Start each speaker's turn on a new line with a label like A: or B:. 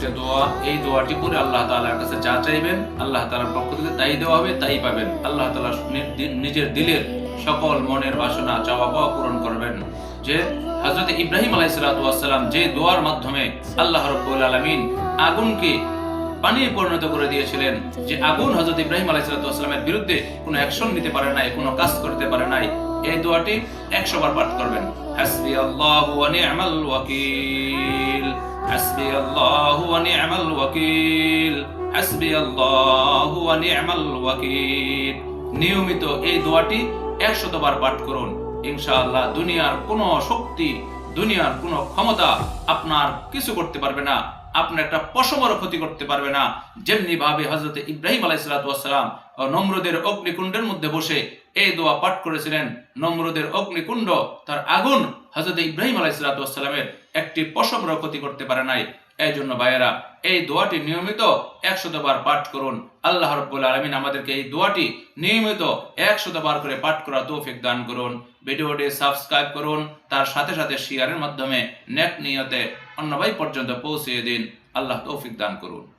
A: আজকে দোয়া, এই দোয়াটি পড়ে আল্লাহ তাআলার কাছে যা চাইবেন আল্লাহ তাআলার পক্ষ থেকে তাই দেওয়া হবে, তাই পাবেন। আল্লাহ তাআলা নিজের দিলের সকল মনের বাসনা চাওয়া পাওয়া পূরণ করবেন। যে হযরত ইব্রাহিম আলাইহিস সালাম যে দোয়ার মাধ্যমে আল্লাহ রাব্বুল আলামিন আগুনকে পানিতে পরিণত করে দিয়েছিলেন, যে আগুন হযরত ইব্রাহিম আলাইহিস সালামের বিরুদ্ধে কোনো অ্যাকশন নিতে পারে নাই, কোনো কাজ করতে পারে নাই, এই দোয়াটি 100 বার পাঠ করবেন। হাসবিয়াল্লাহু ওয়া নি'মাল ওয়াকিল, হাসবিয়াল্লাহু ওয়া নি'মাল ওয়াকিল, হাসবিয়াল্লাহু ওয়া নি'মাল ওয়াকিল। নিয়মিত এই দোয়াটি 100 বার পাঠ করুন। ইনশাআল্লাহ দুনিয়ার কোনো শক্তি, দুনিয়ার কোনো ক্ষমতা আপনার কিছু করতে পারবে না, আপনার একটা পশমেরও ক্ষতি করতে পারবে না। যেমনি ভাবে হযরত ইব্রাহিম আলাইহিস সালাম নমরুদের অগ্নিকুণ্ডের মধ্যে বসে এই দোয়া পাঠ করেছিলেন, নমরুদের অগ্নিকুণ্ড তার আগুন হযরত ইব্রাহিম আলাইহিস সালামের একটি পশমেরও ক্ষতি করতে পারে নাই। এই জন্য ভাইয়েরা, এই দোয়াটি নিয়মিত 100 বার পাঠ করুন। আল্লাহ রাব্বুল আলামিন আমাদেরকে এই দোয়াটি নিয়মিত 100 বার করে পাঠ করার তৌফিক দান করুন। ভিডিওটি সাবস্ক্রাইব করুন, তার সাথে সাথে শেয়ারের মাধ্যমে নেক নিয়তে অন্য ভাই পর্যন্ত পৌঁছে দিন। আল্লাহ তৌফিক দান করুন।